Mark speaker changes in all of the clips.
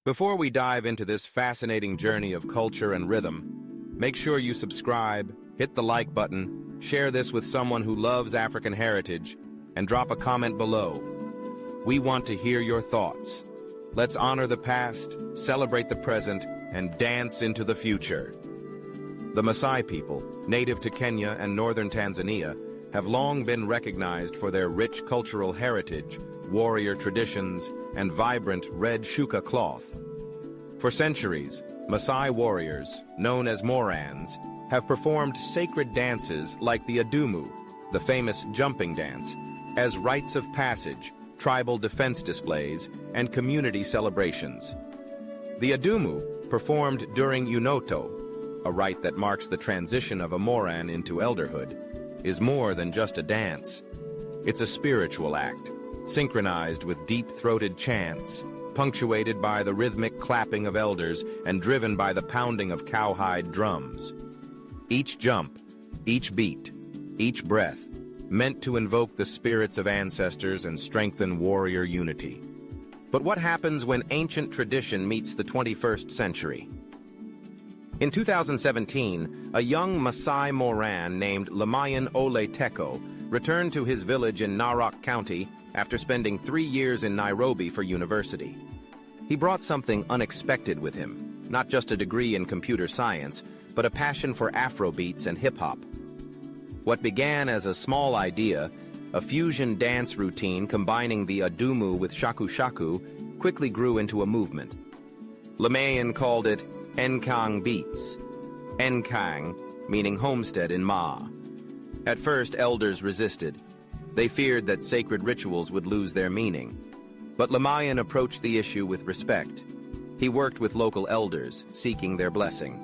Speaker 1: Before we dive into this fascinating journey of culture and rhythm, make sure you subscribe, hit the like button, share this with someone who loves African heritage, and drop a comment below. We want to hear your thoughts. Let's honor the past, celebrate the present, and dance into the future. The Maasai people, native to Kenya and northern Tanzania, have long been recognized for their rich cultural heritage, warrior traditions, and vibrant red shuka cloth. For centuries, Maasai warriors, known as Morans, have performed sacred dances like the Adumu, the famous jumping dance, as rites of passage, tribal defense displays, and community celebrations. The Adumu, performed during Unoto, a rite that marks the transition of a Moran into elderhood, is more than just a dance. It's a spiritual act, synchronized with deep-throated chants, punctuated by the rhythmic clapping of elders and driven by the pounding of cowhide drums. Each jump, each beat, each breath, meant to invoke the spirits of ancestors and strengthen warrior unity. But what happens when ancient tradition meets the 21st century? In 2017, a young Maasai Moran named Lamayan Ole Teko returned to his village in Narok County after spending 3 years in Nairobi for university. He brought something unexpected with him, not just a degree in computer science, but a passion for Afrobeats and hip-hop. What began as a small idea, a fusion dance routine combining the Adumu with shaku shaku, quickly grew into a movement. Lamayan called it Nkang Beats, Nkang meaning homestead in Ma. At first, elders resisted. They feared that sacred rituals would lose their meaning. But Lamayan approached the issue with respect. He worked with local elders, seeking their blessing.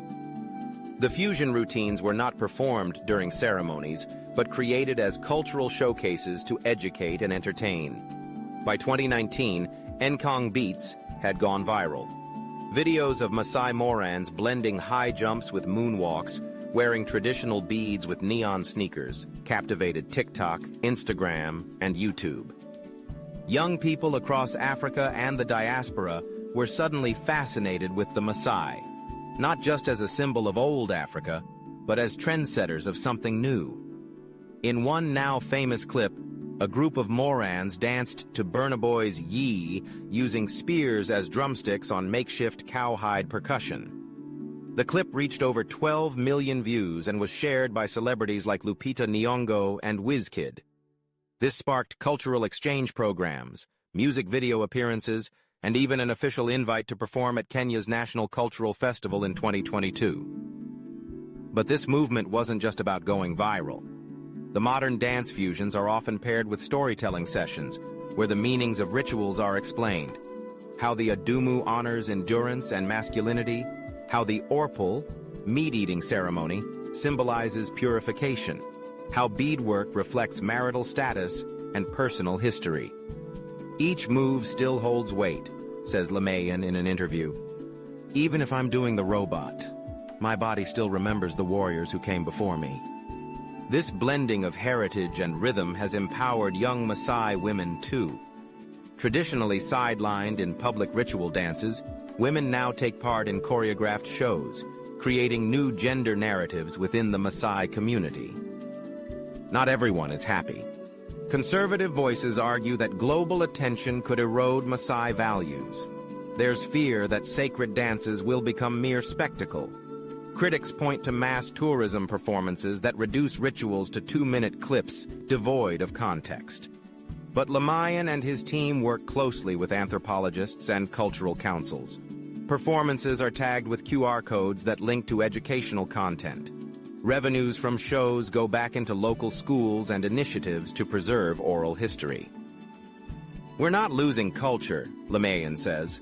Speaker 1: The fusion routines were not performed during ceremonies, but created as cultural showcases to educate and entertain. By 2019, Nkang Beats had gone viral. Videos of Maasai Morans blending high jumps with moonwalks, wearing traditional beads with neon sneakers, captivated TikTok, Instagram, and YouTube. Young people across Africa and the diaspora were suddenly fascinated with the Maasai, not just as a symbol of old Africa, but as trendsetters of something new. In one now famous clip, a group of Morans danced to Burna Boy's Yee using spears as drumsticks on makeshift cowhide percussion. The clip reached over 12 million views and was shared by celebrities like Lupita Nyong'o and Wizkid. This sparked cultural exchange programs, music video appearances, and even an official invite to perform at Kenya's National Cultural Festival in 2022. But this movement wasn't just about going viral. The modern dance fusions are often paired with storytelling sessions, where the meanings of rituals are explained. How the Adumu honors endurance and masculinity, how the Orpal, meat-eating ceremony, symbolizes purification, how beadwork reflects marital status and personal history. Each move still holds weight, says Lamayan in an interview. Even if I'm doing the robot, my body still remembers the warriors who came before me. This blending of heritage and rhythm has empowered young Maasai women too. Traditionally sidelined in public ritual dances, women now take part in choreographed shows, creating new gender narratives within the Maasai community. Not everyone is happy. Conservative voices argue that global attention could erode Maasai values. There's fear that sacred dances will become mere spectacle. Critics point to mass tourism performances that reduce rituals to 2-minute clips devoid of context. But Lamayan and his team work closely with anthropologists and cultural councils. Performances are tagged with QR codes that link to educational content. Revenues from shows go back into local schools and initiatives to preserve oral history. We're not losing culture, Lamayan says.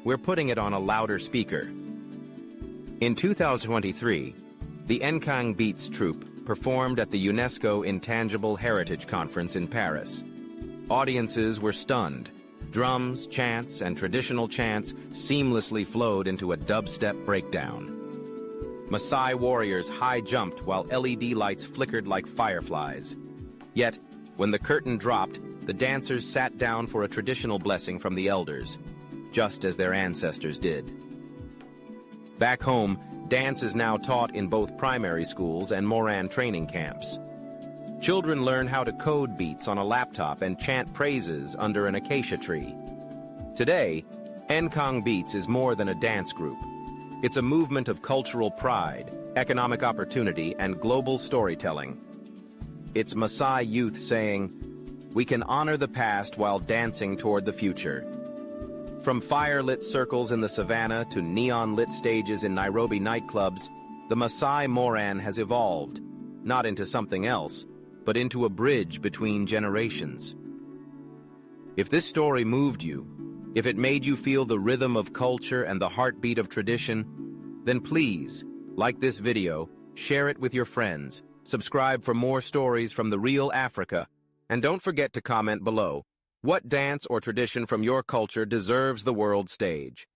Speaker 1: We're putting it on a louder speaker. In 2023, the Nkang Beats troupe performed at the UNESCO Intangible Heritage Conference in Paris. Audiences were stunned. Drums, chants, and traditional chants seamlessly flowed into a dubstep breakdown. Maasai warriors high-jumped while LED lights flickered like fireflies. Yet, when the curtain dropped, the dancers sat down for a traditional blessing from the elders. just as their ancestors did. Back home, dance is now taught in both primary schools and Moran training camps. Children learn how to code beats on a laptop and chant praises under an acacia tree. Today, Nkong Beats is more than a dance group. It's a movement of cultural pride, economic opportunity, and global storytelling. It's Maasai youth saying, "We can honor the past while dancing toward the future." From fire-lit circles in the savannah to neon-lit stages in Nairobi nightclubs, the Maasai Moran has evolved, not into something else, but into a bridge between generations. If this story moved you, if it made you feel the rhythm of culture and the heartbeat of tradition, then please, like this video, share it with your friends, subscribe for more stories from the real Africa, and don't forget to comment below, what dance or tradition from your culture deserves the world stage?